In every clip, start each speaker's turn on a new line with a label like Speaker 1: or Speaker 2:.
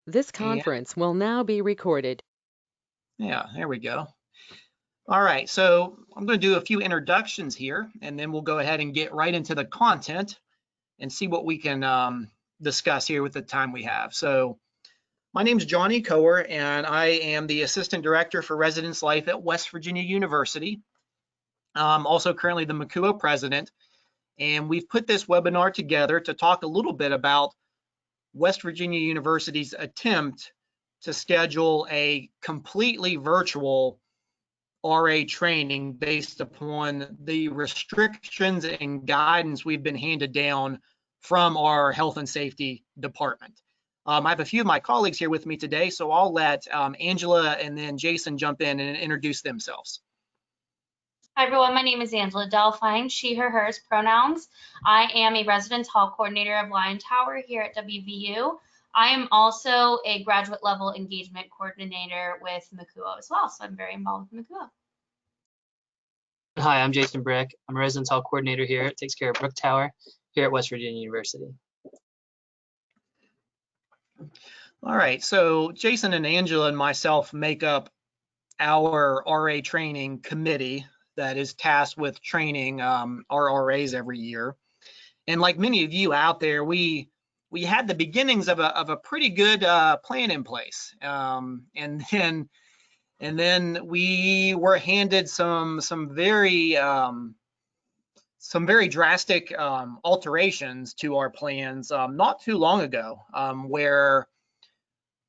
Speaker 1: This
Speaker 2: And
Speaker 1: conference will now be recorded.
Speaker 2: yeah, there we go. All right, so I'm going to do a few introductions here, and then we'll go ahead and get right into the content and see what we can discuss here with the time we have. So my name is Johnny Kocher, and I am the Assistant Director for Residence Life at West Virginia University. I'm also currently the MCUO President, and we've put this webinar together to talk a little bit about West Virginia University's attempt to schedule a completely virtual RA training based upon the restrictions and guidance we've been handed down from our health and safety department. I have a few of my colleagues here with me today, so I'll let Angela and then Jason jump in and introduce themselves.
Speaker 3: Hi everyone, my name is Angela Delphine, she, her, hers pronouns. I am a residence hall coordinator of Lion Tower here at WVU. I am also a graduate level engagement coordinator with MCUO as well, so I'm very involved with MCUO.
Speaker 4: Hi, I'm Jason Brick. I'm a residence hall coordinator here. It takes care of Brook Tower here at West Virginia University.
Speaker 2: All right, so Jason and Angela and myself make up our RA training committee that is tasked with training our RAs every year. And like many of you out there, we had the beginnings of a pretty good plan in place, and then we were handed some very drastic alterations to our plans not too long ago, where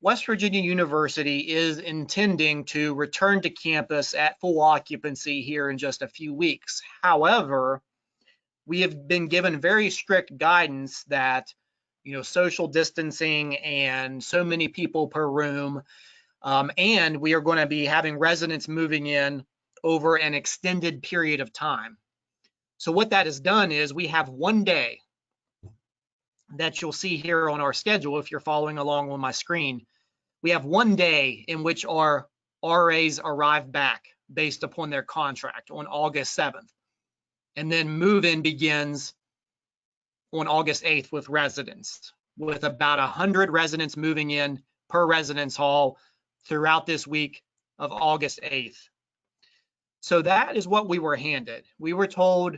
Speaker 2: West Virginia University is intending to return to campus at full occupancy here in just a few weeks. However, we have been given very strict guidance that, you know, social distancing and so many people per room, and we are going to be having residents moving in over an extended period of time. So what that has done is we have one day that you'll see here on our schedule if you're following along on my screen. We have one day in which our RAs arrive back based upon their contract on August 7th. And then move-in begins on August 8th with residents, with about 100 residents moving in per residence hall throughout this week of August 8th. So that is what we were handed. We were told,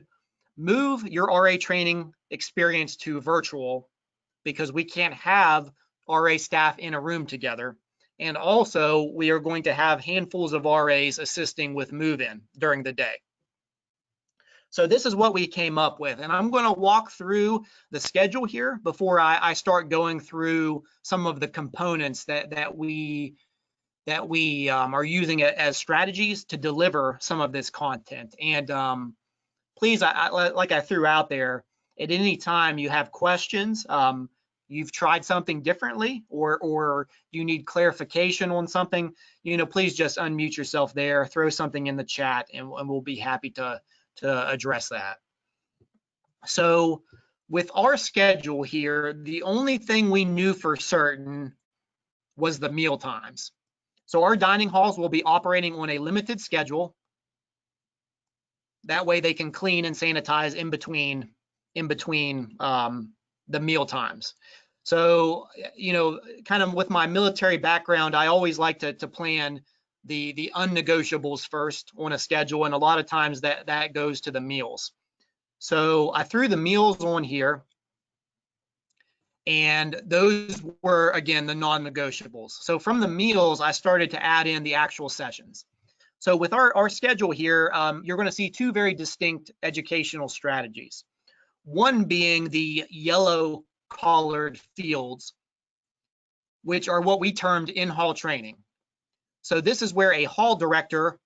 Speaker 2: move your RA training experience to virtual because we can't have RA staff in a room together. And also, we are going to have handfuls of RAs assisting with move-in during the day. So this is what we came up with. And I'm going to walk through the schedule here before I start going through some of the components that we are using as strategies to deliver some of this content. And please, like I threw out there, at any time you have questions, you've tried something differently, or you need clarification on something, you know, please just unmute yourself there, throw something in the chat, and we'll be happy to address that. So with our schedule here, the only thing we knew for certain was the meal times. So our dining halls will be operating on a limited schedule. That way they can clean and sanitize in between the meal times. So, you know, kind of with my military background, I always like to plan the unnegotiables first on a schedule, and a lot of times that goes to the meals. So I threw the meals on here, and those were, again, the non-negotiables. So from the meals, I started to add in the actual sessions. So with our schedule here, you're going to see two very distinct educational strategies. One being the yellow collared fields, which are what we termed in-hall training. So this is where a hall director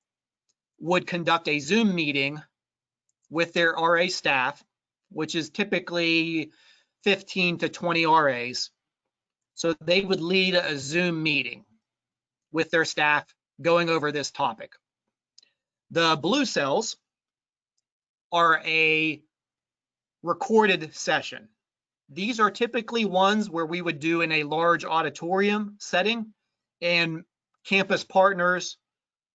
Speaker 2: would conduct a Zoom meeting with their RA staff, which is typically 15 to 20 RAs. So they would lead a Zoom meeting with their staff going over this topic. The blue cells are a recorded session. These are typically ones where we would do in a large auditorium setting, and campus partners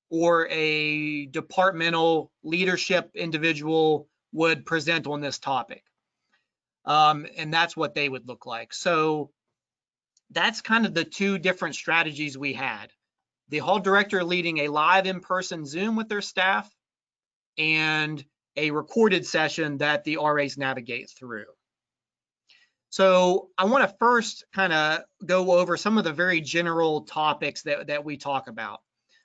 Speaker 2: or a departmental leadership individual would present on this topic. And that's what they would look like. So that's kind of the two different strategies we had. The hall director leading a live in-person Zoom with their staff and a recorded session that the RAs navigate through. So I want to first kind of go over some of the very general topics that we talk about.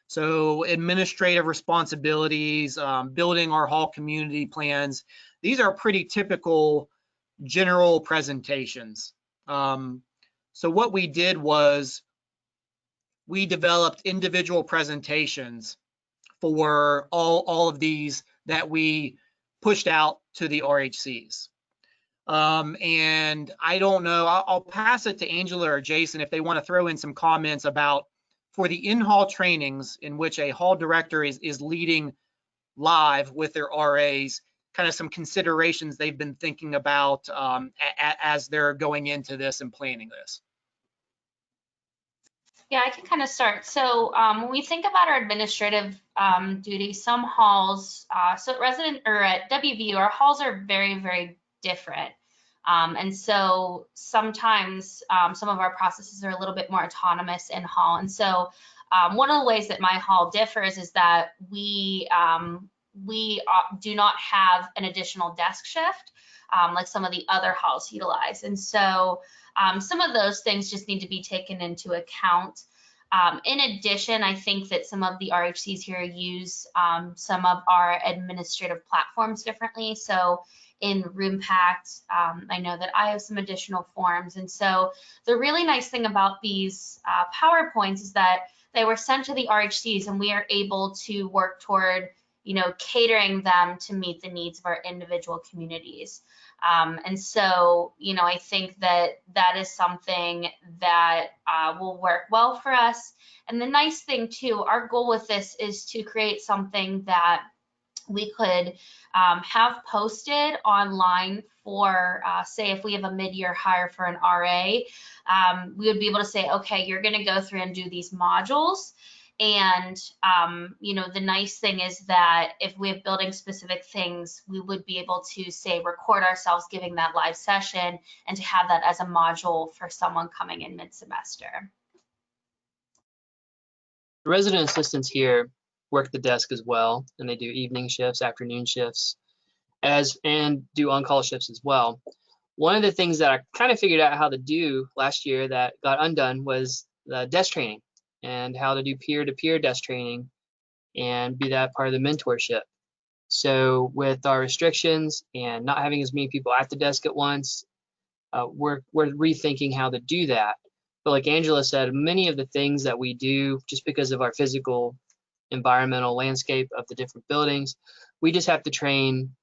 Speaker 2: So administrative responsibilities, building our hall community plans. These are pretty typical general presentations. So what we did was we developed individual presentations for all of these that we pushed out to the RHCs. And I don't know, I'll pass it to Angela or Jason if they want to throw in some comments about for the in-hall trainings in which a hall director is leading live with their RAs, kind of some considerations they've been thinking about as they're going into this and planning this.
Speaker 3: Yeah, I can kind of start. So when we think about our administrative duties, some halls, so at resident or at WVU, our halls are very, very different. And so sometimes some of our processes are a little bit more autonomous in hall. And so one of the ways that my hall differs is that we do not have an additional desk shift like some of the other halls utilize. And so some of those things just need to be taken into account. In addition, I think that some of the RHCs here use some of our administrative platforms differently. So in RoomPact, I know that I have some additional forms. And so the really nice thing about these PowerPoints is that they were sent to the RHCs and we are able to work toward, catering them to meet the needs of our individual communities. And so, I think that that is something that will work well for us. And the nice thing too, our goal with this is to create something that we could have posted online for, say, if we have a mid-year hire for an RA, we would be able to say, okay, you're going to go through and do these modules. And, the nice thing is that if we have building specific things, we would be able to say, record ourselves giving that live session and to have that as a module for someone coming in mid-semester.
Speaker 4: The resident assistants here work the desk as well, and they do evening shifts, afternoon shifts, and do on-call shifts as well. One of the things that I kind of figured out how to do last year that got undone was the desk training and how to do peer-to-peer desk training and be that part of the mentorship. So with our restrictions and not having as many people at the desk at once, we're rethinking how to do that. But like Angela said, many of the things that we do, just because of our physical environmental landscape of the different buildings, we just have to train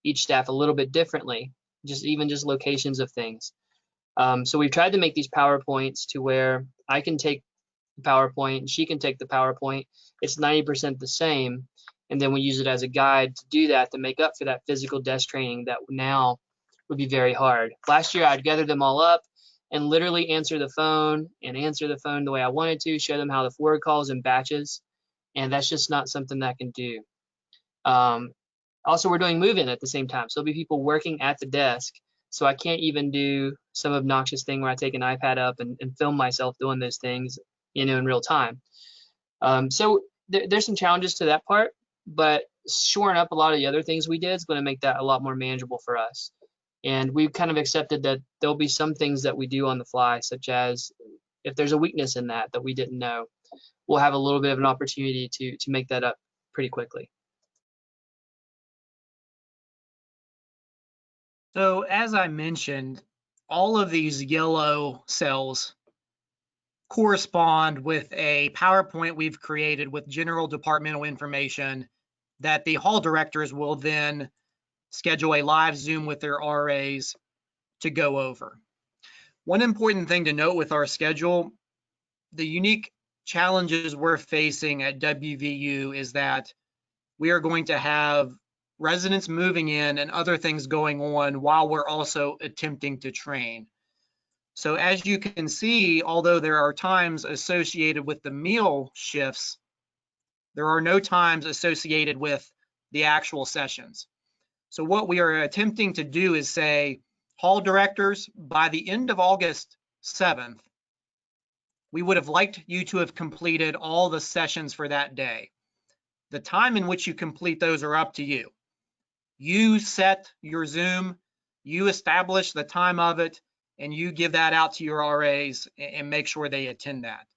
Speaker 4: each staff a little bit differently, even just locations of things. So we've tried to make these PowerPoints to where I can take the PowerPoint and she can take the PowerPoint. It's 90% the same. And then we use it as a guide to do that, to make up for that physical desk training that now would be very hard. Last year, I'd gather them all up and literally answer the phone the way I wanted to, show them how the forward calls in batches. And that's just not something that I can do. Also, we're doing move-in at the same time. So there'll be people working at the desk. So I can't even do some obnoxious thing where I take an iPad up and film myself doing those things, in real time. So there's some challenges to that part, but shoring up a lot of the other things we did is going to make that a lot more manageable for us. And we've kind of accepted that there'll be some things that we do on the fly, such as if there's a weakness in that we didn't know, we'll have a little bit of an opportunity to make that up pretty quickly.
Speaker 2: So as I mentioned, all of these yellow cells correspond with a PowerPoint we've created with general departmental information that the hall directors will then schedule a live Zoom with their RAs to go over. One important thing to note with our schedule, the unique challenges we're facing at WVU is that we are going to have residents moving in and other things going on while we're also attempting to train. So as you can see, although there are times associated with the meal shifts, there are no times associated with the actual sessions. So what we are attempting to do is say, hall directors, by the end of August 7th, we would have liked you to have completed all the sessions for that day. The time in which you complete those are up to you. You set your Zoom, you establish the time of it, and you give that out to your RAs and make sure they attend that.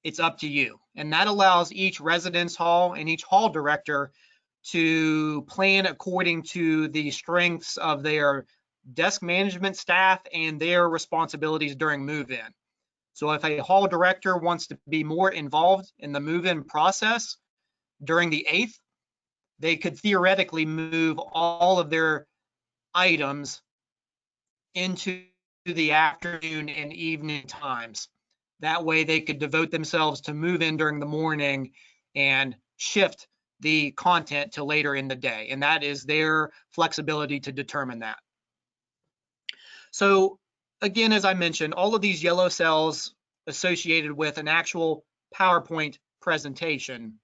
Speaker 2: It's up to you. And that allows each residence hall and each hall director to plan according to the strengths of their desk management staff and their responsibilities during move-in. So if a hall director wants to be more involved in the move-in process during the 8th, they could theoretically move all of their items into the afternoon and evening times. That way they could devote themselves to move in during the morning and shift the content to later in the day. And that is their flexibility to determine that. So again, as I mentioned, all of these yellow cells associated with an actual PowerPoint presentation.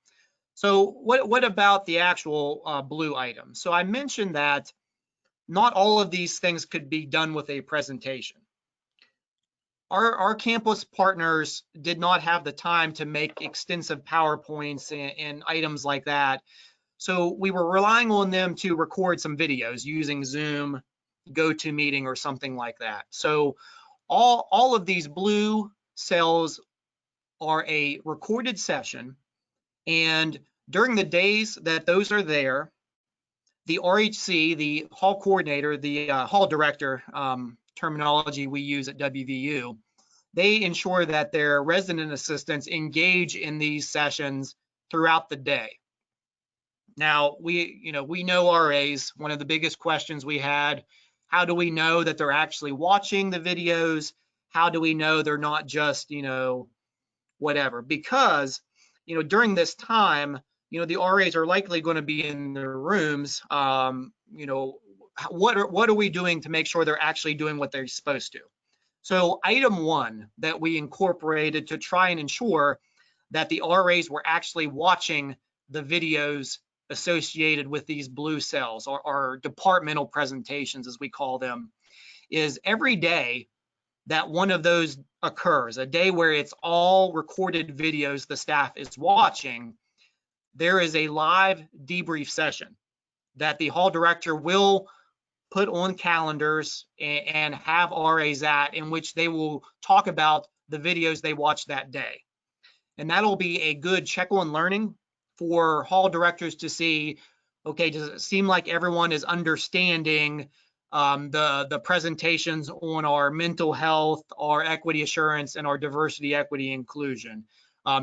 Speaker 2: So what about the actual blue item? So I mentioned that not all of these things could be done with a presentation. Our campus partners did not have the time to make extensive PowerPoints and items like that. So we were relying on them to record some videos using Zoom, GoToMeeting, or something like that. So all of these blue cells are a recorded session, and during the days that those are there, the RHC, the hall coordinator, the hall director, terminology we use at WVU, they ensure that their resident assistants engage in these sessions throughout the day. Now, we know RAs, one of the biggest questions we had, how do we know that they're actually watching the videos? How do we know they're not just, whatever? Because, during this time, the RAs are likely going to be in their rooms. What are we doing to make sure they're actually doing what they're supposed to? So item 1 that we incorporated to try and ensure that the RAs were actually watching the videos associated with these blue cells, or departmental presentations, as we call them, is every day that one of those occurs, a day where it's all recorded videos the staff is watching, there is a live debrief session that the hall director will put on calendars and have RAs at, in which they will talk about the videos they watched that day. And that'll be a good check on learning for hall directors to see, okay, does it seem like everyone is understanding the presentations on our mental health, our equity assurance, and our diversity, equity, inclusion?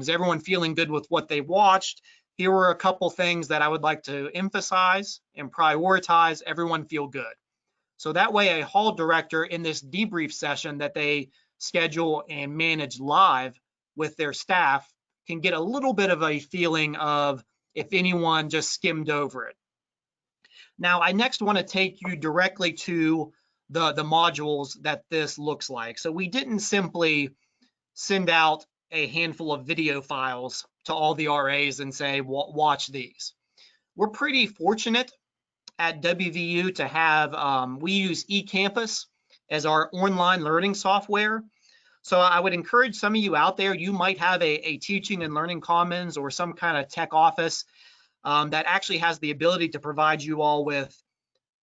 Speaker 2: Is everyone feeling good with what they watched? Here were a couple things that I would like to emphasize and prioritize. Everyone feel good. So that way a hall director in this debrief session that they schedule and manage live with their staff can get a little bit of a feeling of if anyone just skimmed over it. Now, I next want to take you directly to the modules that this looks like. So we didn't simply send out a handful of video files to all the RAs and say, watch these. We're pretty fortunate at WVU to have, we use eCampus as our online learning software. So I would encourage some of you out there, you might have a Teaching and Learning Commons or some kind of tech office that actually has the ability to provide you all with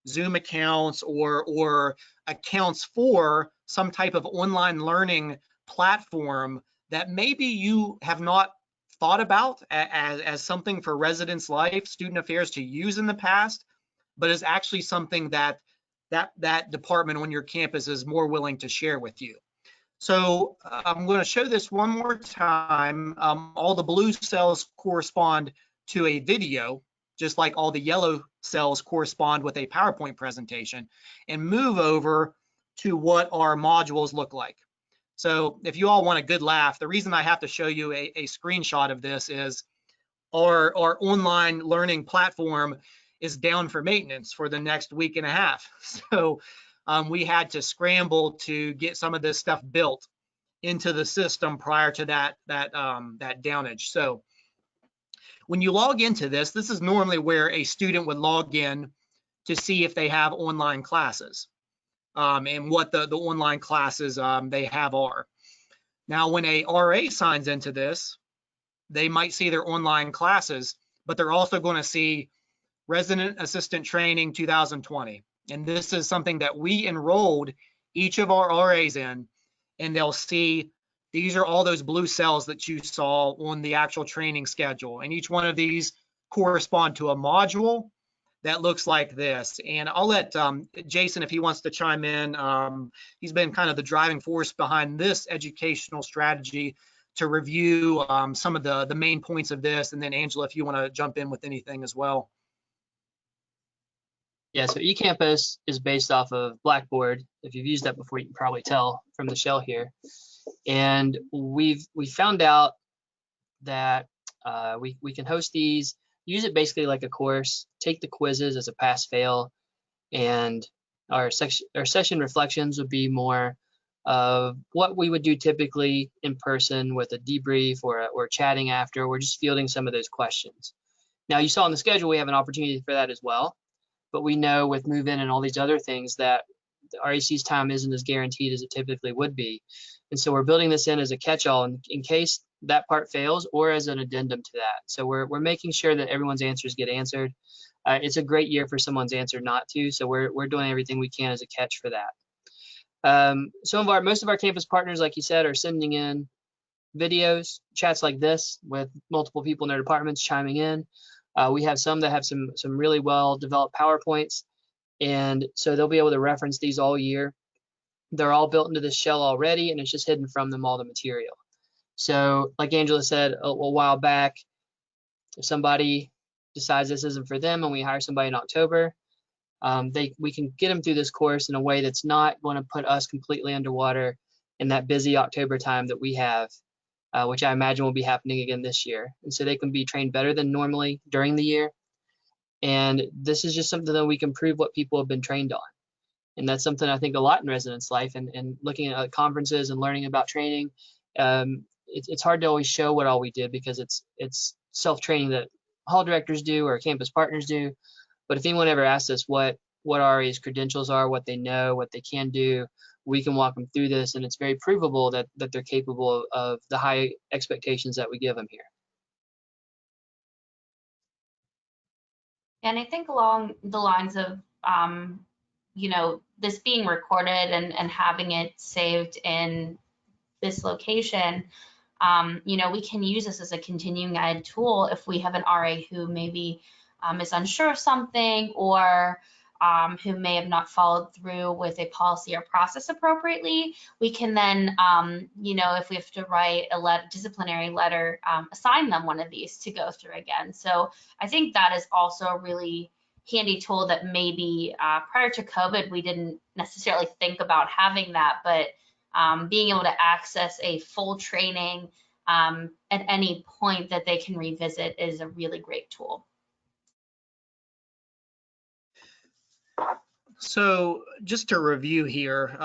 Speaker 2: Zoom accounts or accounts for some type of online learning platform that maybe you have not thought about as something for residence life, student affairs to use in the past, but is actually something that department on your campus is more willing to share with you. So I'm going to show this one more time. All the blue cells correspond to a video, just like all the yellow cells correspond with a PowerPoint presentation, and move over to what our modules look like. So if you all want a good laugh, the reason I have to show you a screenshot of this is our online learning platform is down for maintenance for the next week and a half. So we had to scramble to get some of this stuff built into the system prior to that downage. So when you log into this is normally where a student would log in to see if they have online classes. and what the online classes they have are. Now, when a RA signs into this, they might see their online classes, but they're also going to see Resident Assistant Training 2020. And this is something that we enrolled each of our RAs in, and they'll see these are all those blue cells that you saw on the actual training schedule. And each one of these correspond to a module that looks like this. And I'll let Jason, if he wants to chime in, he's been kind of the driving force behind this educational strategy to review some of the main points of this. And then Angela, if you want to jump in with anything as well.
Speaker 4: Yeah, so eCampus is based off of Blackboard. If you've used that before, you can probably tell from the shell here. And we found out that we can host these, use it basically like a course, take the quizzes as a pass-fail, and our session reflections would be more of what we would do typically in person with a debrief or chatting after. We're just fielding some of those questions. Now, you saw on the schedule, we have an opportunity for that as well. But we know with move-in and all these other things that the RAC's time isn't as guaranteed as it typically would be. And so we're building this in as a catch-all in case that part fails or as an addendum to that. So we're making sure that everyone's answers get answered. It's a great year for someone's answer not to, so we're doing everything we can as a catch for that. Most of our campus partners, like you said, are sending in videos, chats like this with multiple people in their departments chiming in. We have some that have some really well developed PowerPoints, and so they'll be able to reference these all year. They're all built into this shell already, and it's just hidden from them all the material. So like Angela said a while back, if somebody decides this isn't for them and we hire somebody in October, we can get them through this course in a way that's not going to put us completely underwater in that busy October time that we have, which I imagine will be happening again this year. And so they can be trained better than normally during the year. And this is just something that we can prove what people have been trained on. And that's something I think a lot in residence life and looking at conferences and learning about training. It's hard to always show what all we did because it's self-training that hall directors do or campus partners do. But if anyone ever asks us what RA's credentials are, what they know, what they can do, we can walk them through this, and it's very provable that they're capable of the high expectations that we give them here.
Speaker 3: And I think along the lines of, this being recorded and having it saved in this location, we can use this as a continuing ed tool if we have an RA who maybe is unsure of something or who may have not followed through with a policy or process appropriately. We can then, if we have to write a disciplinary letter, assign them one of these to go through again. So I think that is also a really handy tool that maybe prior to COVID, we didn't necessarily think about having that, but being able to access a full training at any point that they can revisit is a really great tool.
Speaker 2: So just to review here,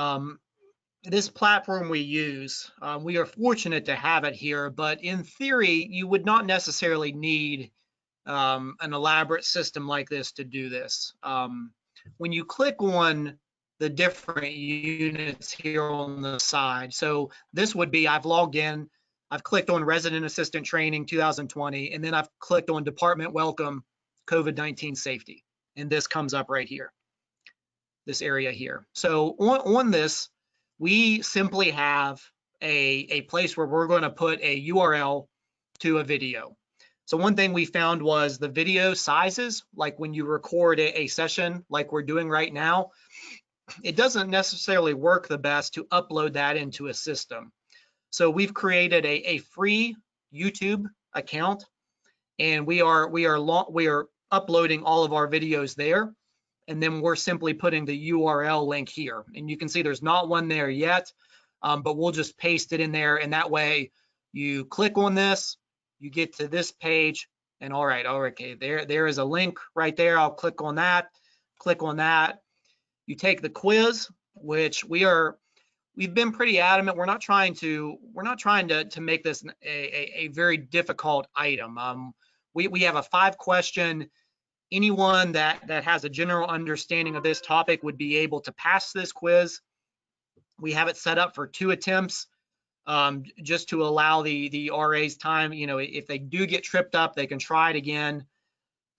Speaker 2: this platform we use, we are fortunate to have it here, but in theory, you would not necessarily need an elaborate system like this to do this. When you click on the different units here on the side, so this would be, I've logged in, I've clicked on Resident Assistant Training 2020, and then I've clicked on Department Welcome COVID-19 Safety, and this comes up right here. This area here. So on this, we simply have a place where we're going to put a URL to a video. So one thing we found was the video sizes, like when you record a session like we're doing right now, it doesn't necessarily work the best to upload that into a system. So we've created a free YouTube account, and we are uploading all of our videos there. And then we're simply putting the URL link here. And you can see there's not one there yet, but we'll just paste it in there. And that way you click on this, you get to this page, and all right, okay, there is a link right there. I'll click on that, You take the quiz, which we've been pretty adamant. We're not trying to make this a very difficult item. We have a 5-question anyone that has a general understanding of this topic would be able to pass this quiz. We have it set up for 2 attempts, just to allow the RAs time. If they do get tripped up, they can try it again.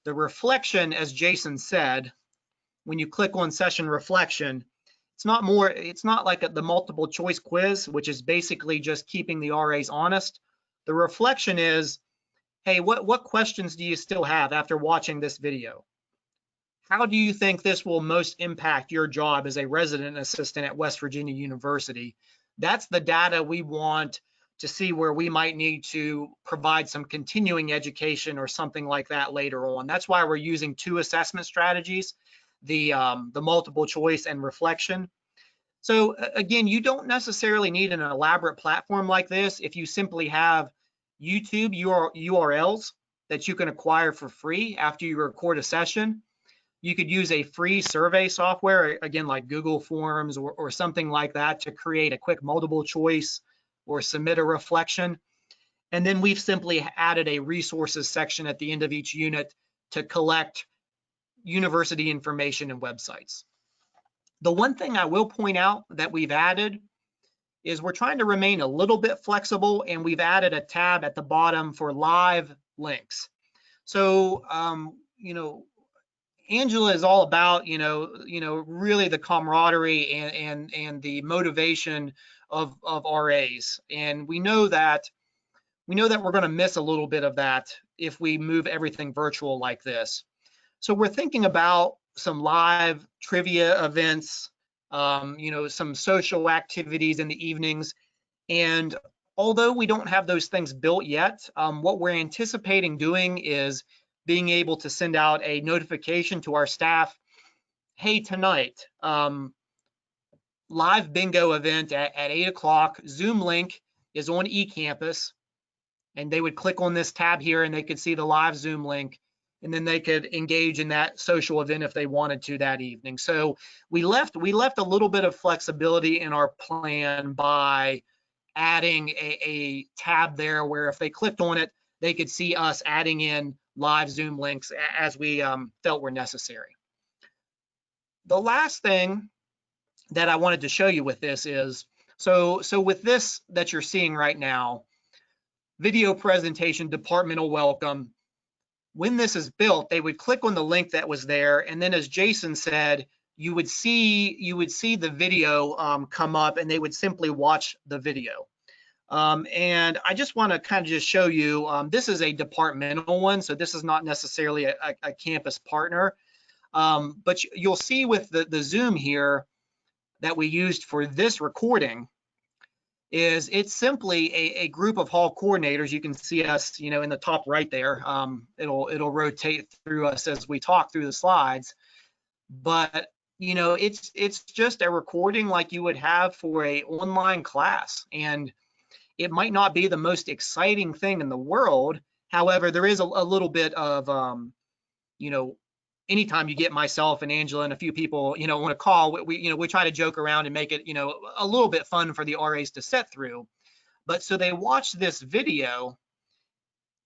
Speaker 2: The reflection, as Jason said, when you click on session reflection, it's not like the multiple choice quiz, which is basically just keeping the RAs honest. The reflection is, hey, what questions do you still have after watching this video? How do you think this will most impact your job as a resident assistant at West Virginia University? That's the data we want to see where we might need to provide some continuing education or something like that later on. That's why we're using 2 assessment strategies, the multiple choice and reflection. So again, you don't necessarily need an elaborate platform like this if you simply have YouTube URLs that you can acquire for free after you record a session. You could use a free survey software, again, like Google Forms or something like that, to create a quick multiple choice or submit a reflection. And then we've simply added a resources section at the end of each unit to collect university information and websites. The one thing I will point out that we've added is we're trying to remain a little bit flexible, and we've added a tab at the bottom for live links. So, Angela is all about, really the camaraderie and the motivation of RAs. And we know that we're going to miss a little bit of that if we move everything virtual like this. So we're thinking about some live trivia events, some social activities in the evenings. And although we don't have those things built yet, what we're anticipating doing is being able to send out a notification to our staff, hey, tonight, live bingo event at 8 o'clock, Zoom link is on eCampus, and they would click on this tab here and they could see the live Zoom link, and then they could engage in that social event if they wanted to that evening. So we left a little bit of flexibility in our plan by adding a tab there where if they clicked on it, they could see us adding in live Zoom links as we felt were necessary. The last thing that I wanted to show you with this is, so with this that you're seeing right now, video presentation, departmental welcome, when this is built, they would click on the link that was there, and then as Jason said, you would see the video come up, and they would simply watch the video. And I just want to kind of just show you, this is a departmental one, so this is not necessarily a campus partner. But you'll see with the Zoom here that we used for this recording is it's simply a group of hall coordinators. You can see us, in the top right there. It'll rotate through us as we talk through the slides. But it's just a recording like you would have for a online class, and it might not be the most exciting thing in the world. However, there is a little bit of anytime you get myself and Angela and a few people, on a call, we try to joke around and make it, a little bit fun for the RAs to sit through. But so they watch this video,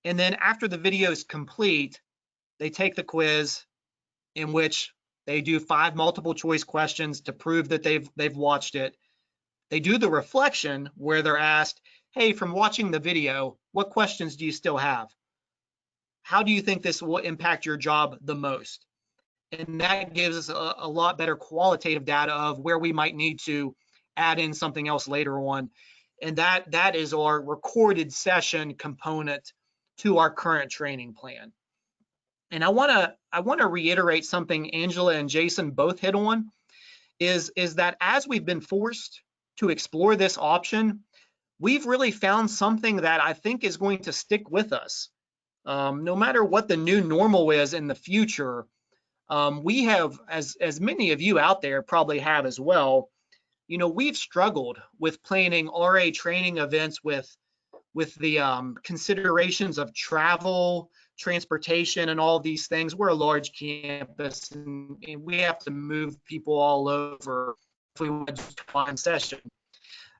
Speaker 2: and then after the video is complete, they take the quiz, in which they do 5 multiple choice questions to prove that they've watched it. They do the reflection where they're asked, hey, from watching the video, what questions do you still have? How do you think this will impact your job the most? And that gives us a lot better qualitative data of where we might need to add in something else later on. And that is our recorded session component to our current training plan. And I want to reiterate something Angela and Jason both hit on, is that as we've been forced to explore this option, we've really found something that I think is going to stick with us. No matter what the new normal is in the future, we have, as many of you out there probably have as well, we've struggled with planning RA training events with the considerations of travel, transportation, and all these things. We're a large campus, and we have to move people all over if we want to do one session.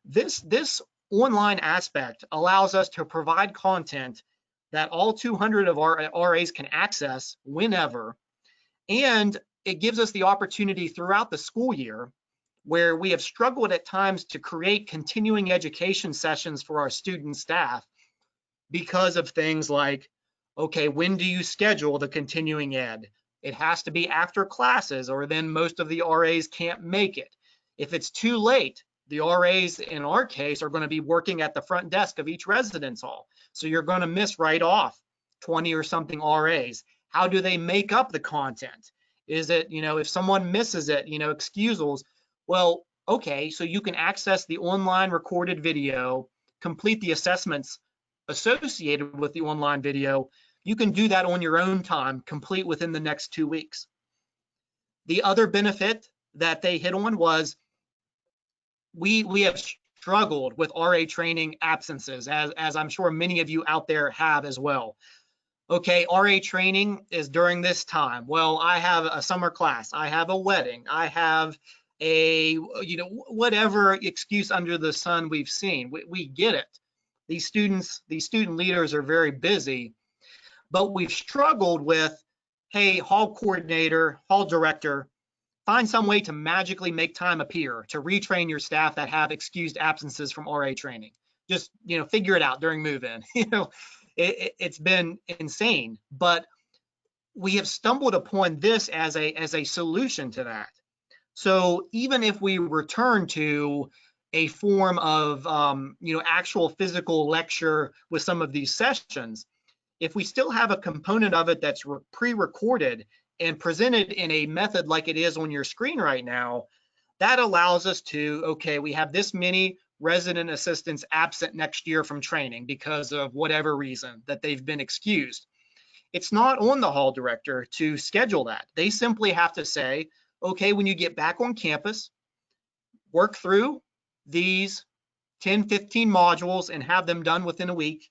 Speaker 2: This online aspect allows us to provide content that all 200 of our RAs can access whenever, And it gives us the opportunity throughout the school year, where we have struggled at times to create continuing education sessions for our student staff because of things like, okay, when do you schedule the continuing ed? It has to be after classes, or then most of the RAs can't make it. If it's too late, the RAs in our case are going to be working at the front desk of each residence hall. So you're going to miss right off 20 or something RAs. How do they make up the content? Is it, if someone misses it, excusals? Well, okay, so you can access the online recorded video, complete the assessments associated with the online video. You can do that on your own time, complete within the next 2 weeks. The other benefit that they hit on was we have struggled with RA training absences, as I'm sure many of you out there have as well. Okay, RA training is during this time. Well, I have a summer class, I have a wedding, I have a, whatever excuse under the sun we've seen. We get it. These student leaders are very busy, but we've struggled with, hey, hall coordinator, hall director, find some way to magically make time appear to retrain your staff that have excused absences from RA training. Just, figure it out during move-in. It's been insane, but we have stumbled upon this as a solution to that. So even if we return to a form of, actual physical lecture with some of these sessions, if we still have a component of it that's pre-recorded and presented in a method like it is on your screen right now, that allows us to, okay, we have this many resident assistants absent next year from training because of whatever reason that they've been excused. It's not on the hall director to schedule that. They simply have to say, okay, when you get back on campus, work through these 10, 15 modules and have them done within a week,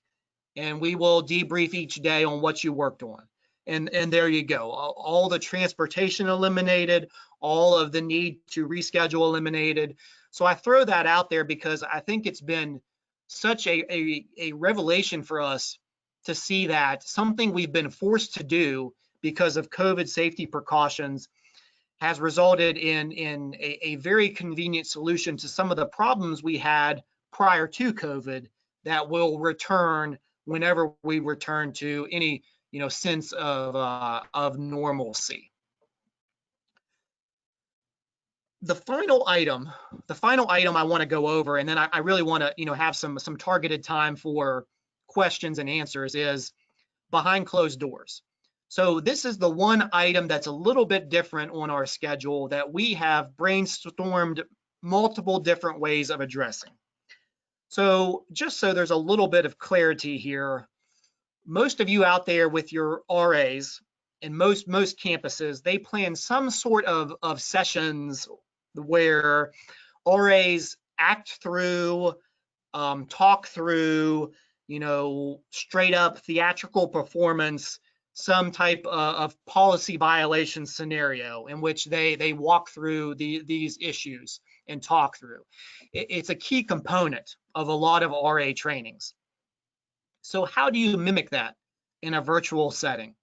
Speaker 2: and we will debrief each day on what you worked on. And there you go. All the transportation eliminated, all of the need to reschedule eliminated. So I throw that out there because I think it's been such a revelation for us to see that something we've been forced to do because of COVID safety precautions has resulted in a very convenient solution to some of the problems we had prior to COVID that will return whenever we return to any sense of normalcy. The final item I want to go over, and then I really want to have some targeted time for questions and answers, is behind closed doors. So this is the one item that's a little bit different on our schedule that we have brainstormed multiple different ways of addressing. So just so there's a little bit of clarity here, most of you out there with your RAs and most campuses, they plan some sort of sessions where RAs act through, talk through, straight up theatrical performance, some type of policy violation scenario in which they walk through these issues and talk through. It's a key component of a lot of RA trainings. So how do you mimic that in a virtual setting?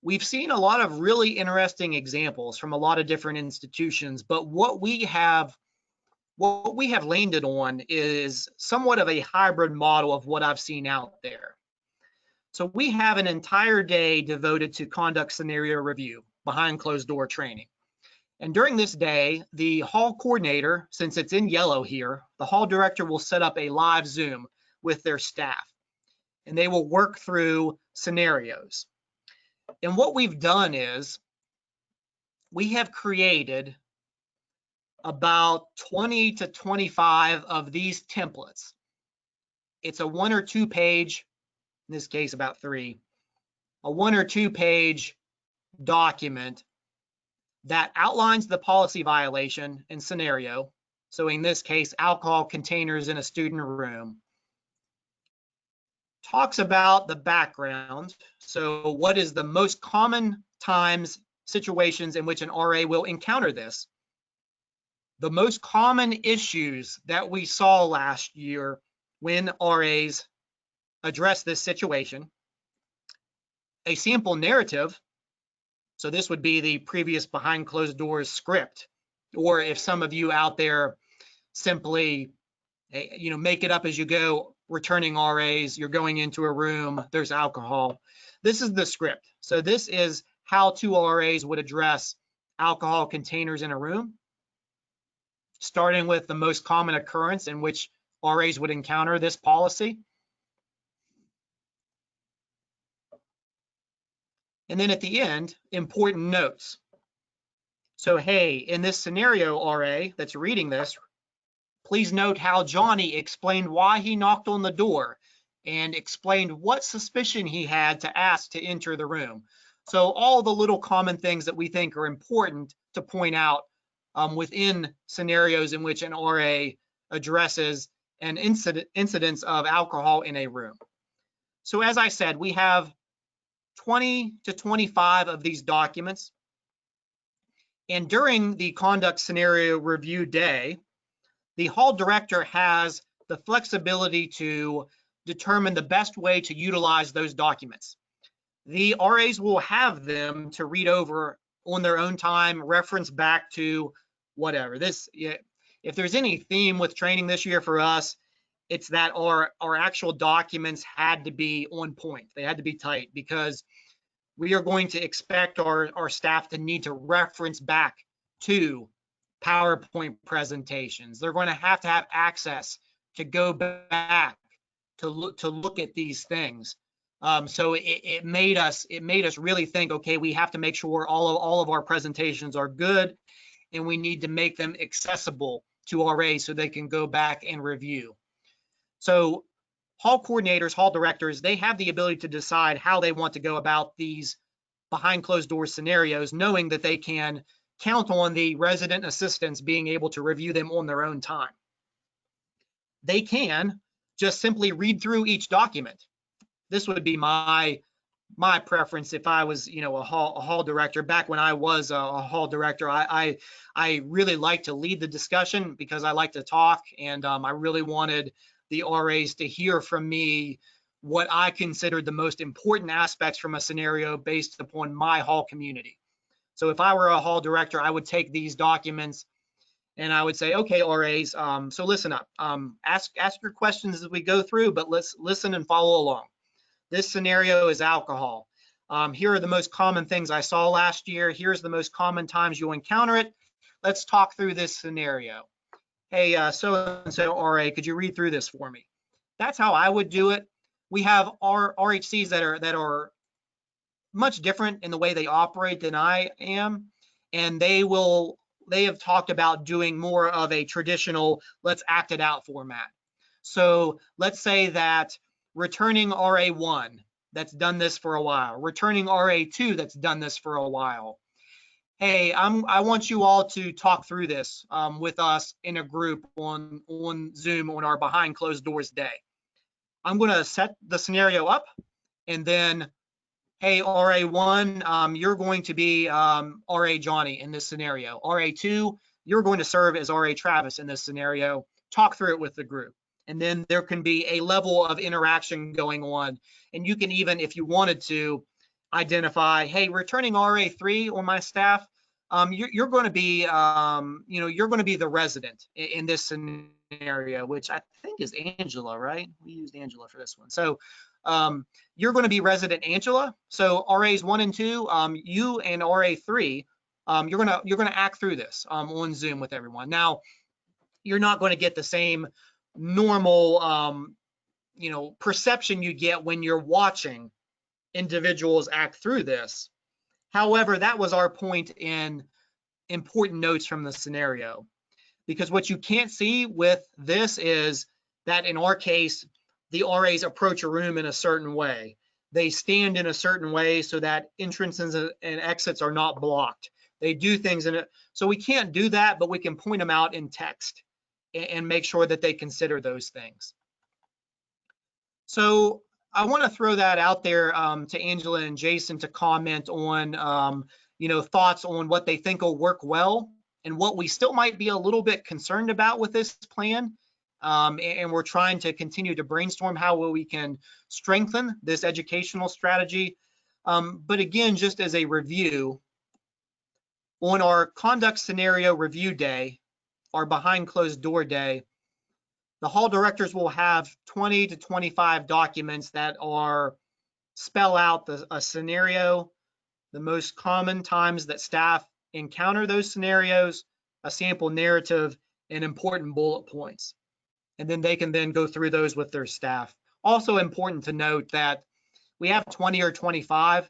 Speaker 2: We've seen a lot of really interesting examples from a lot of different institutions, but what we have landed on is somewhat of a hybrid model of what I've seen out there. So we have an entire day devoted to conduct scenario review, behind closed door training. And during this day, the hall coordinator, since it's in yellow here, the hall director will set up a live Zoom with their staff, and they will work through scenarios. And what we've done is we have created about 20 to 25 of these templates. It's a 1 or 2 page, in this case about 3, a 1 or 2 page document that outlines the policy violation and scenario. So in this case, alcohol containers in a student room. Talks about the background. So what is the most common times, situations in which an RA will encounter this? The most common issues that we saw last year when RAs address this situation. A sample narrative. So this would be the previous behind closed doors script. Or if some of you out there simply, make it up as you go, returning RAs, you're going into a room, there's alcohol. This is the script. So this is how 2 RAs would address alcohol containers in a room, starting with the most common occurrence in which RAs would encounter this policy. And then at the end, important notes. So, hey, in this scenario, RA that's reading this, please note how Johnny explained why he knocked on the door and explained what suspicion he had to ask to enter the room. So all the little common things that we think are important to point out within scenarios in which an RA addresses an incidence of alcohol in a room. So as I said, we have 20 to 25 of these documents. And during the conduct scenario review day, the hall director has the flexibility to determine the best way to utilize those documents. The RAs will have them to read over on their own time, reference back to whatever. If there's any theme with training this year for us, it's that our actual documents had to be on point. They had to be tight, because we are going to expect our staff to need to reference back to PowerPoint presentations. They're going to have access to go back to look at these things. So it made us really think, okay, we have to make sure all of our presentations are good, and we need to make them accessible to RAs so they can go back and review. So hall coordinators, hall directors, they have the ability to decide how they want to go about these behind closed doors scenarios, knowing that they can count on the resident assistants being able to review them on their own time. They can just simply read through each document. This would be my preference if I was, a hall director. Back when I was a hall director, I really like to lead the discussion because I like to talk, and I really wanted the RAs to hear from me what I considered the most important aspects from a scenario based upon my hall community. So if I were a hall director, I would take these documents and I would say, okay, RAs, so listen up. Ask your questions as we go through, but let's listen and follow along. This scenario is alcohol. Here are the most common things I saw last year. Here's the most common times you'll encounter it. Let's talk through this scenario. Hey, so-and-so RA, could you read through this for me? That's how I would do it. We have our RHCs that are much different in the way they operate than I am, and they have talked about doing more of a traditional let's act it out format. So let's say that returning RA1 that's done this for a while, returning RA2 that's done this for a while. Hey, I want you all to talk through this with us in a group on Zoom on our behind closed doors day. I'm going to set the scenario up, and then, hey, RA1, you're going to be RA Johnny in this scenario. RA2, you're going to serve as RA Travis in this scenario. Talk through it with the group. And then there can be a level of interaction going on. And you can even, if you wanted to, identify, hey, returning RA3 on my staff, you're going to be, you're going to be the resident in this scenario, which I think is Angela, right? We used Angela for this one. So you're going to be resident Angela. So RAs 1 and 2, you and RA3, you're going to act through this on Zoom with everyone. Now, you're not going to get the same normal, perception you get when you're watching individuals act through this. However, that was our point in important notes from the scenario, because what you can't see with this is that in our case, the RAs approach a room in a certain way. They stand in a certain way so that entrances and exits are not blocked. They do things in it. So we can't do that, but we can point them out in text and make sure that they consider those things. So I want to throw that out there to Angela and Jason to comment on, thoughts on what they think will work well and what we still might be a little bit concerned about with this plan. And we're trying to continue to brainstorm how we can strengthen this educational strategy. But again, just as a review, On our conduct scenario review day, our behind closed door day, the hall directors will have 20 to 25 documents that are spell out a scenario, the most common times that staff encounter those scenarios, a sample narrative, and important bullet points. And then they can then go through those with their staff. Also important to note that we have 20 or 25.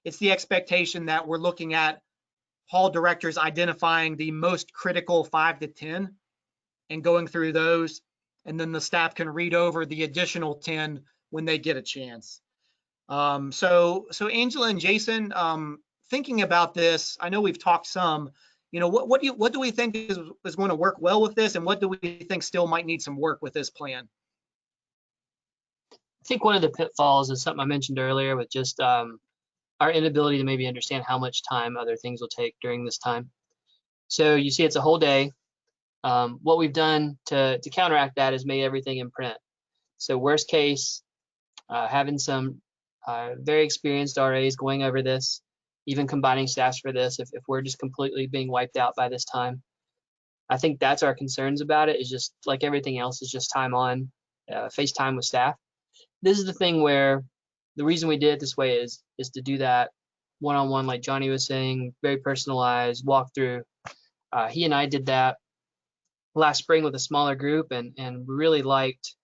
Speaker 2: It's the expectation that we're looking at hall directors identifying the most critical 5 to 10 and going through those. And then the staff can read over the additional 10 when they get a chance. So Angela and Jason, thinking about this, I know we've talked some, what do we think is going to work well with this, and what do we think still might need some work with this plan?
Speaker 4: I think one of the pitfalls is something I mentioned earlier with just our inability to maybe understand how much time other things will take during this time. So you see it's a whole day. What we've done to counteract that is made everything in print. So worst case, having some very experienced RAs going over this, even combining staffs for this, if we're just completely being wiped out by this time. I think that's our concerns about it, is just like everything else is just time on, FaceTime with staff. This is the thing where the reason we did it this way is to do that one-on-one, like Johnny was saying, very personalized walkthrough. He and I did that last spring with a smaller group, and we really liked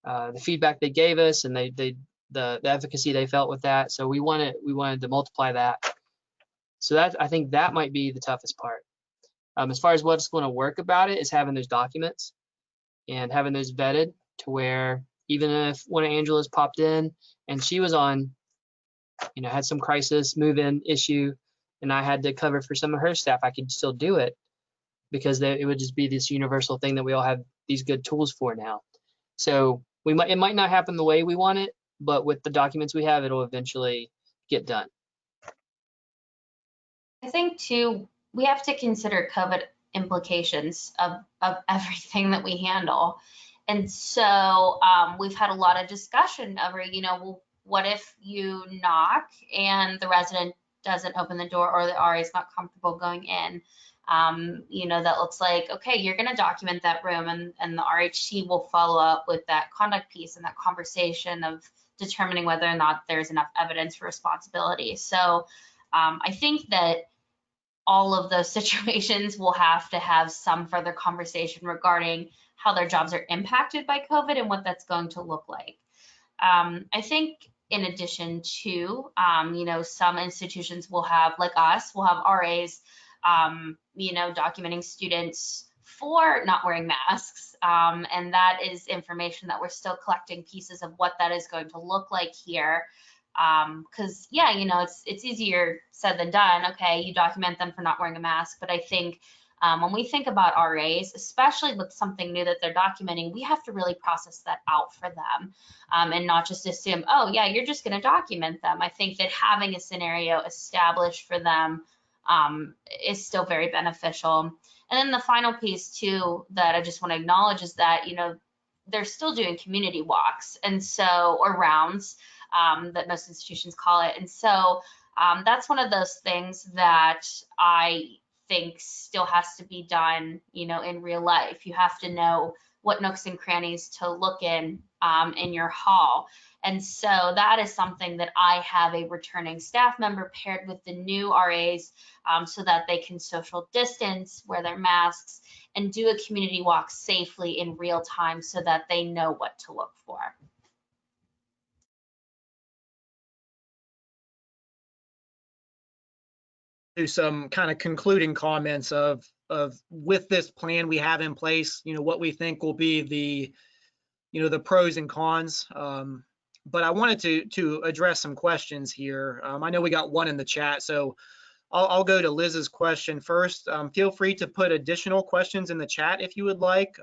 Speaker 4: the feedback they gave us, and the efficacy they felt with that. So we wanted to multiply that. So I think that might be the toughest part. As far as what's going to work about it is having those documents and having those vetted to where even if one of Angela's popped in and she was on, had some crisis move-in issue, and I had to cover for some of her staff, I could still do it because it would just be this universal thing that we all have these good tools for now. So it might not happen the way we want it, but with the documents we have, it'll eventually get done.
Speaker 3: I think too, we have to consider COVID implications of everything that we handle. And so we've had a lot of discussion over, well, what if you knock and the resident doesn't open the door, or the RA is not comfortable going in? That looks like, okay, you're going to document that room, and the RHT will follow up with that conduct piece and that conversation of determining whether or not there's enough evidence for responsibility. So I think that all of those situations will have to have some further conversation regarding how their jobs are impacted by COVID and what that's going to look like. I think in addition to, some institutions will have, like us, will have RAs, documenting students for not wearing masks. And that is information that we're still collecting pieces of what that is going to look like here. Because it's easier said than done. Okay, you document them for not wearing a mask, but I think when we think about RAs, especially with something new that they're documenting, we have to really process that out for them, and not just assume, oh yeah, you're just going to document them. I think that having a scenario established for them is still very beneficial. And then the final piece too that I just want to acknowledge is that they're still doing community walks, and so, or rounds, that most institutions call it. And so that's one of those things that I think still has to be done, in real life. You have to know what nooks and crannies to look in your hall. And so that is something that I have a returning staff member paired with the new RAs, so that they can social distance, wear their masks, and do a community walk safely in real time so that they know what to look for.
Speaker 2: Do some kind of concluding comments of with this plan we have in place, what we think will be the pros and cons. But I wanted to address some questions here. I know we got one in the chat, so I'll go to Liz's question first. Feel free to put additional questions in the chat if you would like,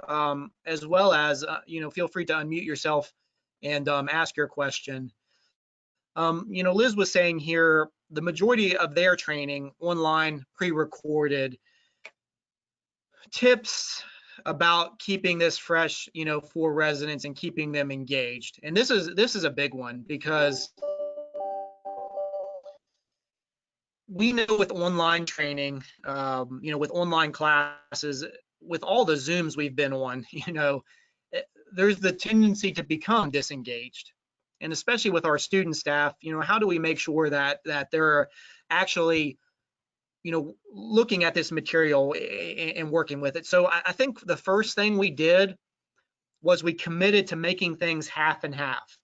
Speaker 2: as well as feel free to unmute yourself and ask your question. Liz was saying here, the majority of their training online, pre-recorded. Tips about keeping this fresh, for residents and keeping them engaged. And this is a big one, because we know with online training, with online classes, with all the Zooms we've been on, there's the tendency to become disengaged. And especially with our student staff, how do we make sure that they're actually, looking at this material and working with it? So I think the first thing we did was we committed to making things half and half.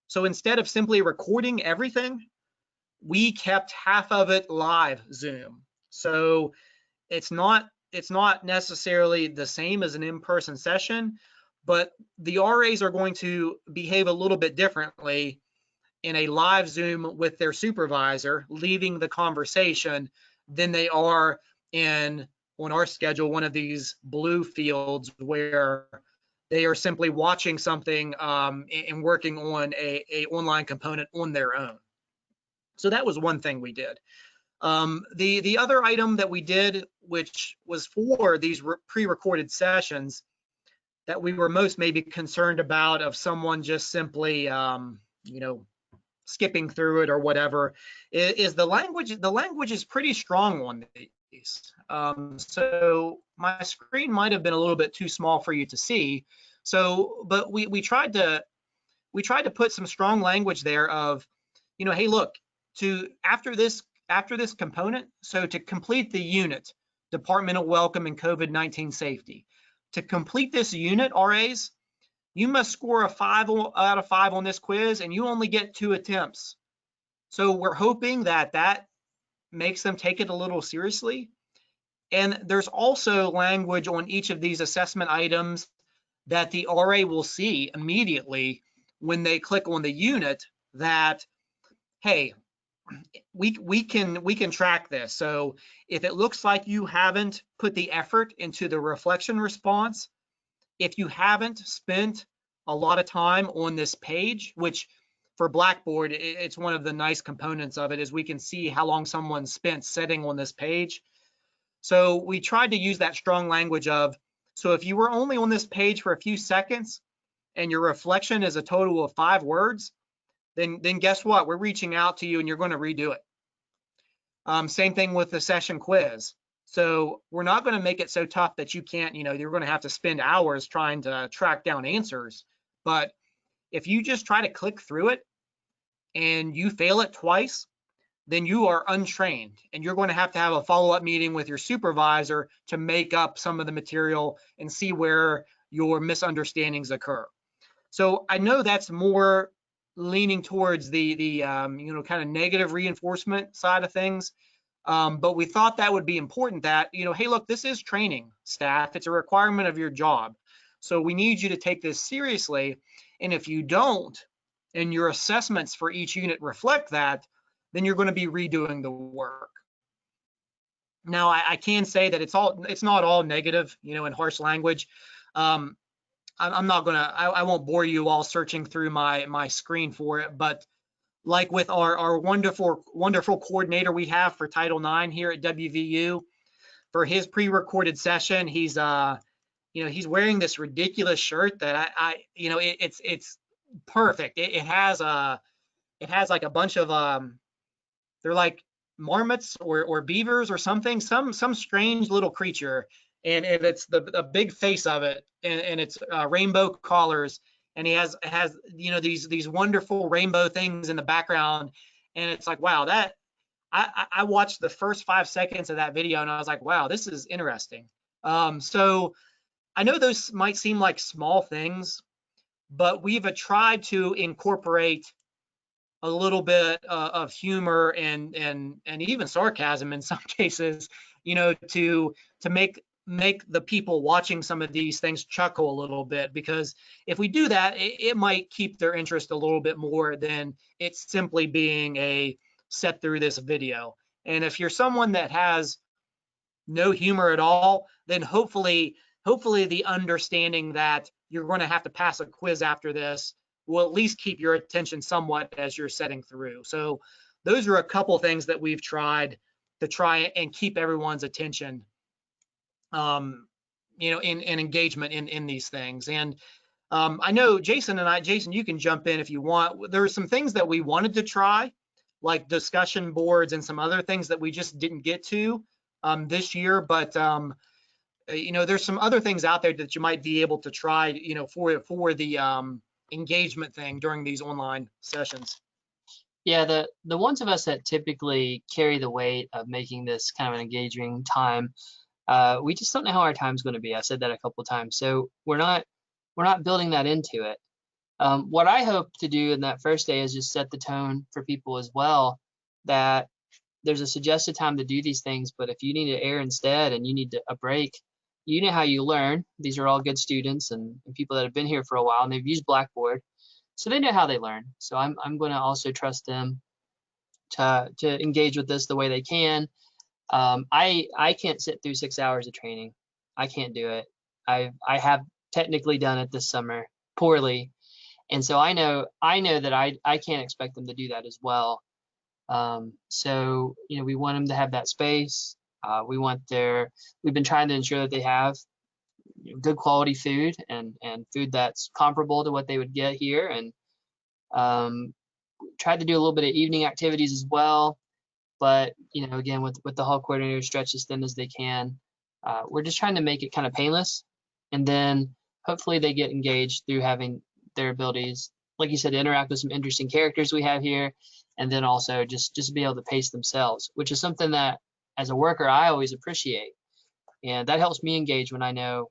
Speaker 2: So instead of simply recording everything, we kept half of it live Zoom. So it's not necessarily the same as an in-person session, but the RAs are going to behave a little bit differently in a live Zoom with their supervisor leading the conversation than they are on our schedule, one of these blue fields where they are simply watching something and working on a online component on their own. So that was one thing we did. The other item that we did, which was for these pre-recorded sessions that we were most maybe concerned about of someone just simply, skipping through it or whatever, is the language. The language is pretty strong on these. So my screen might have been a little bit too small for you to see. So, but we tried to put some strong language there of, hey, look, after this component, so to complete the unit, departmental welcome and COVID-19 safety, to complete this unit, RAs, you must score a 5 out of 5 on this quiz, and you only get 2 attempts. So we're hoping that makes them take it a little seriously. And there's also language on each of these assessment items that the RA will see immediately when they click on the unit that, hey, we can track this. So if it looks like you haven't put the effort into the reflection response, if you haven't spent a lot of time on this page, which for Blackboard, it's one of the nice components of it, is we can see how long someone spent sitting on this page. So we tried to use that strong language of, so if you were only on this page for a few seconds and your reflection is a total of 5 words, then guess what? We're reaching out to you and you're going to redo it. Same thing with the session quiz. So we're not going to make it so tough that you can't, you're going to have to spend hours trying to track down answers. But if you just try to click through it and you fail it twice, then you are untrained and you're going to have a follow-up meeting with your supervisor to make up some of the material and see where your misunderstandings occur. So I know that's more leaning towards the kind of negative reinforcement side of things. But we thought that would be important that, hey, look, this is training, staff. It's a requirement of your job. So we need you to take this seriously. And if you don't, and your assessments for each unit reflect that, then you're going to be redoing the work. Now, I can say that it's not all negative, in harsh language. I'm not gonna, I won't bore you all searching through my screen for it, but like with our wonderful coordinator we have for Title IX here at WVU, for his pre-recorded session, he's he's wearing this ridiculous shirt that it's perfect. It has like a bunch of they're like marmots or beavers or something, some strange little creature, and it's a big face of it, and it's rainbow colors. And he has these wonderful rainbow things in the background, and it's like, wow, that I watched the first 5 seconds of that video and I was like, wow, this is interesting. So I know those might seem like small things, but we've tried to incorporate a little bit of humor and even sarcasm in some cases, to make the people watching some of these things chuckle a little bit, because if we do that, it might keep their interest a little bit more than it's simply being a set through this video. And if you're someone that has no humor at all, then hopefully the understanding that you're going to have to pass a quiz after this will at least keep your attention somewhat as you're setting through. So those are a couple things that we've tried to try and keep everyone's attention in engagement in these things. And I know Jason, you can jump in if you want. There are some things that we wanted to try like discussion boards and some other things that we just didn't get to this year. But there's some other things out there that you might be able to try, for the engagement thing during these online sessions.
Speaker 4: Yeah, the ones of us that typically carry the weight of making this kind of an engaging time, we just don't know how our time's going to be. I said that a couple of times, so we're not building that into it. What I hope to do in that first day is just set the tone for people as well, that there's a suggested time to do these things, but if you need to air instead and you need a break, you know how you learn. These are all good students and people that have been here for a while and they've used Blackboard, so they know how they learn. So I'm going to also trust them to engage with this the way they can. I can't sit through 6 hours of training. I can't do it. I have technically done it this summer poorly, and so I know that I can't expect them to do that as well. So we want them to have that space. We've been trying to ensure that they have good quality food and food that's comparable to what they would get here, and tried to do a little bit of evening activities as well. But again, with the hall coordinator stretched as thin as they can, we're just trying to make it kind of painless, and then hopefully they get engaged through having their abilities, like you said, to interact with some interesting characters we have here, and then also just be able to pace themselves, which is something that as a worker I always appreciate, and that helps me engage when I know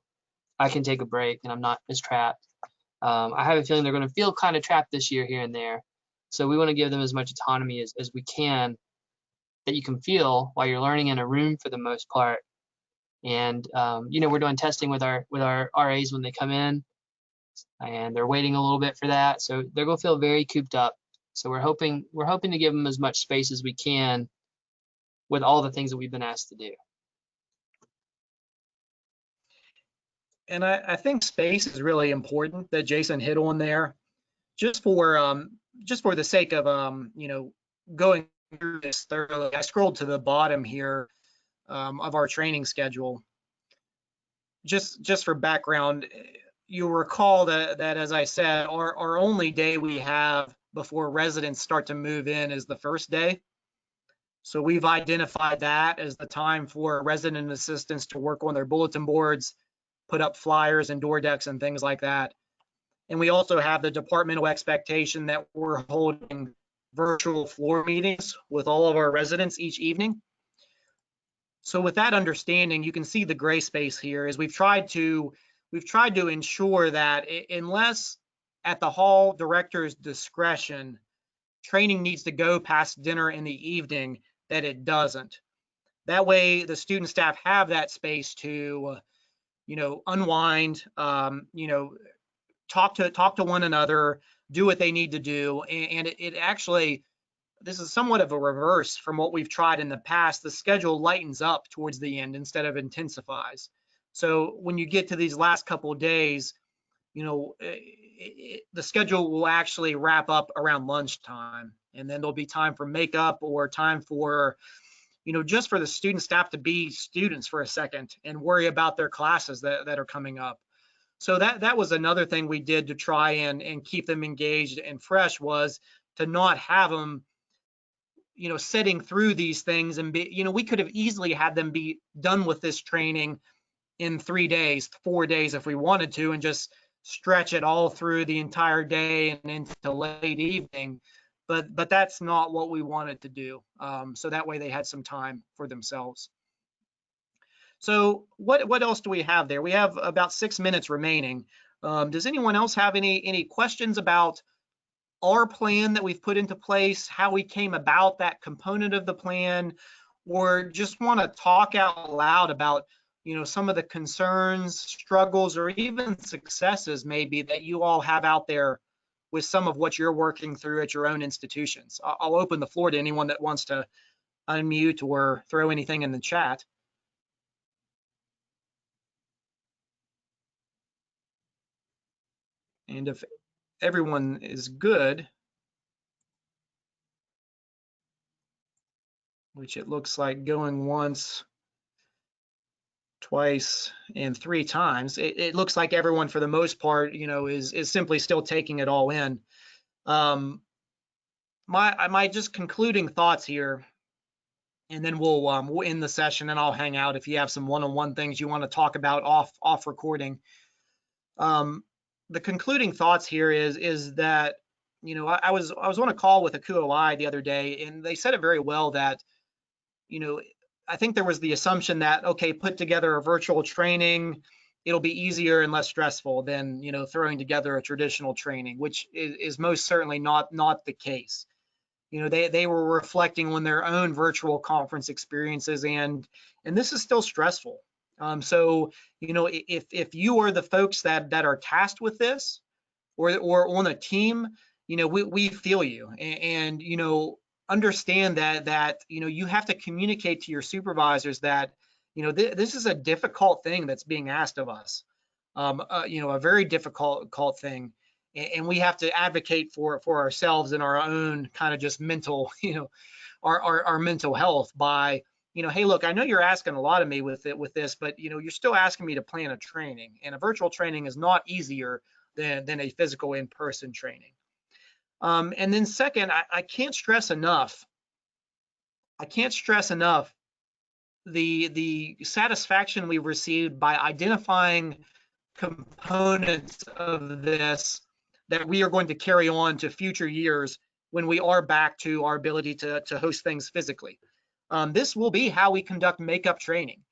Speaker 4: I can take a break and I'm not as trapped. I have a feeling they're going to feel kind of trapped this year here and there, so we want to give them as much autonomy as we can that you can feel while you're learning in a room for the most part. And we're doing testing with our RAs when they come in, and they're waiting a little bit for that, so they're going to feel very cooped up. So we're hoping to give them as much space as we can with all the things that we've been asked to do.
Speaker 2: And I think space is really important that Jason hit on there, just for the sake of going through this thoroughly. I scrolled to the bottom here of our training schedule. Just for background, you'll recall that as I said, our only day we have before residents start to move in is the first day. So we've identified that as the time for resident assistants to work on their bulletin boards, put up flyers and door decks and things like that. And we also have the departmental expectation that we're holding virtual floor meetings with all of our residents each evening. So with that understanding, you can see the gray space here is we've tried to ensure that unless at the hall director's discretion, training needs to go past dinner in the evening, that it doesn't. That way the student staff have that space to unwind, talk to one another, do what they need to do. And it actually, this is somewhat of a reverse from what we've tried in the past. The schedule lightens up towards the end instead of intensifies. So when you get to these last couple of days, the schedule will actually wrap up around lunchtime, and then there'll be time for makeup or time for, just for the student staff to be students for a second and worry about their classes that are coming up. So that was another thing we did to try and keep them engaged and fresh, was to not have them, sitting through these things and be, we could have easily had them be done with this training in 3 days, 4 days if we wanted to, and just stretch it all through the entire day and into late evening. But that's not what we wanted to do. So that way they had some time for themselves. So what else do we have there? We have about 6 minutes remaining. Does anyone else have any questions about our plan that we've put into place, how we came about that component of the plan, or just want to talk out loud about some of the concerns, struggles, or even successes maybe that you all have out there with some of what you're working through at your own institutions? I'll open the floor to anyone that wants to unmute or throw anything in the chat. And if everyone is good, which it looks like going once, twice, and 3 times, it looks like everyone for the most part, is simply still taking it all in. my just concluding thoughts here, and then we'll end the session, and I'll hang out if you have some one-on-one things you want to talk about off recording. The concluding thoughts here is that, you know, I was on a call with a QOI the other day, and they said it very well that, you know, I think there was the assumption that, okay, put together a virtual training, it'll be easier and less stressful than, you know, throwing together a traditional training, which is most certainly not the case. You know, they were reflecting on their own virtual conference experiences, and this is still stressful. So, you know, if you are the folks that are tasked with this, or on a team, you know, we feel you, and you know, understand that you know, you have to communicate to your supervisors that, you know, this is a difficult thing that's being asked of us. You know, a very difficult thing, and we have to advocate for ourselves and our own kind of just mental, you know, our mental health by, you know, hey, look, I know you're asking a lot of me with this, but you know, you're still asking me to plan a training, and a virtual training is not easier than a physical in-person training. And then second, I can't stress enough the satisfaction we've received by identifying components of this that we are going to carry on to future years when we are back to our ability to host things physically. This will be how we conduct makeup training.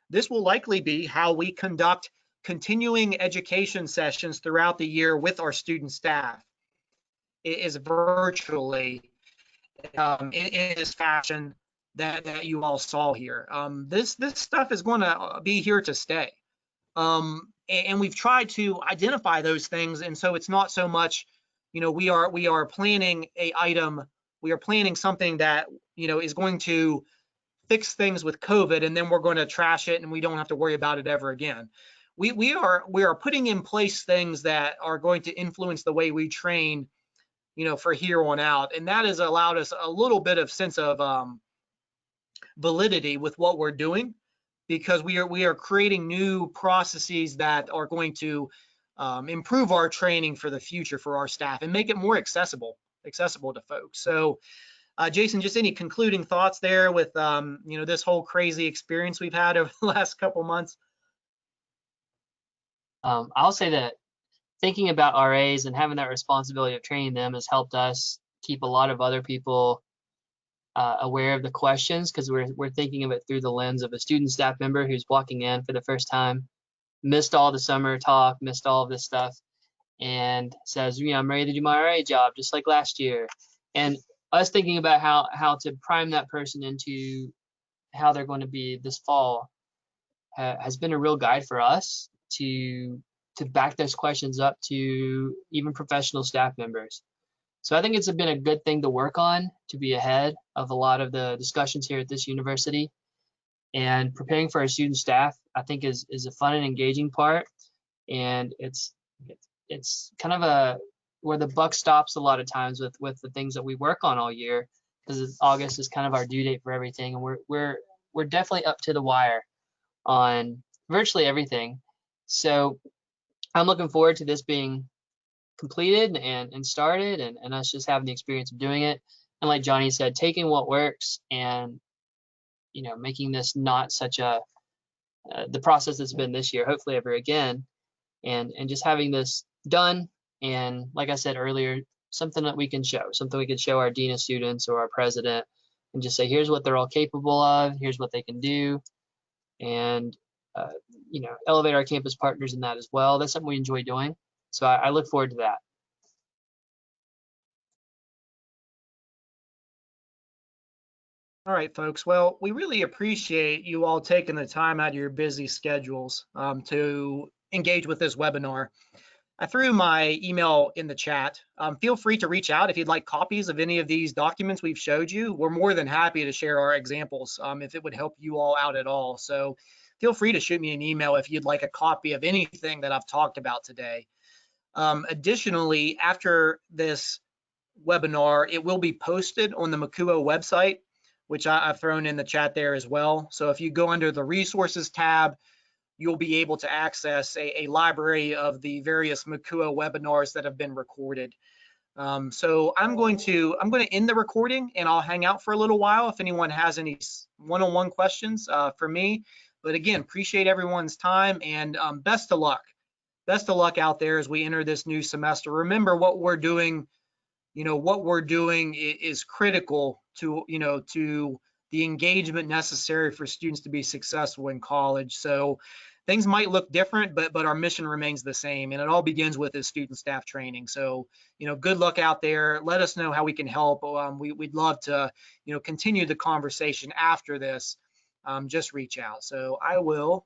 Speaker 2: This will likely be how we conduct continuing education sessions throughout the year with our student staff. It is virtually in this fashion that you all saw here. This stuff is going to be here to stay. And we've tried to identify those things, and so it's not so much, you know, we are planning a item, we are planning something that, you know, is going to fix things with COVID, and then we're going to trash it and we don't have to worry about it ever again. We are putting in place things that are going to influence the way we train, you know, for here on out, and that has allowed us a little bit of sense of validity with what we're doing, because we are creating new processes that are going to improve our training for the future for our staff and make it more accessible to folks. So Jason, just any concluding thoughts there with you know, this whole crazy experience we've had over the last couple months?
Speaker 4: I'll say that thinking about RAs and having that responsibility of training them has helped us keep a lot of other people aware of the questions, because we're thinking of it through the lens of a student staff member who's walking in for the first time, missed all the summer talk, missed all of this stuff, and says, you know, I'm ready to do my RA job just like last year. And us thinking about how to prime that person into how they're going to be this fall has been a real guide for us to back those questions up to even professional staff members. So I think it's been a good thing to work on, to be ahead of a lot of the discussions here at this university. And preparing for our student staff, I think, is a fun and engaging part. And it's kind of where the buck stops a lot of times with the things that we work on all year, because August is kind of our due date for everything, and we're definitely up to the wire on virtually everything. So I'm looking forward to this being completed and started, and us just having the experience of doing it. And like Johnny said, taking what works and, you know, making this not such a the process that's been this year, hopefully ever again, and just having this done. And like I said earlier, something that we can show our dean of students or our president, and just say, here's what they're all capable of, here's what they can do, and you know, elevate our campus partners in that as well. That's something we enjoy doing. So I look forward to that.
Speaker 2: All right, folks. Well, we really appreciate you all taking the time out of your busy schedules to engage with this webinar. I threw my email in the chat. Feel free to reach out if you'd like copies of any of these documents we've showed you. We're more than happy to share our examples if it would help you all out at all. So feel free to shoot me an email if you'd like a copy of anything that I've talked about today. Additionally, after this webinar, it will be posted on the MCUO website, which I've thrown in the chat there as well. So if you go under the resources tab, you'll be able to access a library of the various MCUO webinars that have been recorded. So I'm going to end the recording, and I'll hang out for a little while if anyone has any one-on-one questions for me. But again, appreciate everyone's time, and best of luck. Best of luck out there as we enter this new semester. Remember, what we're doing, what we're doing is critical to, to the engagement necessary for students to be successful in college. So things might look different, but our mission remains the same, and it all begins with is student staff training. So, good luck out there. Let us know how we can help. We'd love to, continue the conversation after this. Just reach out. So I will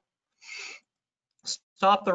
Speaker 2: stop the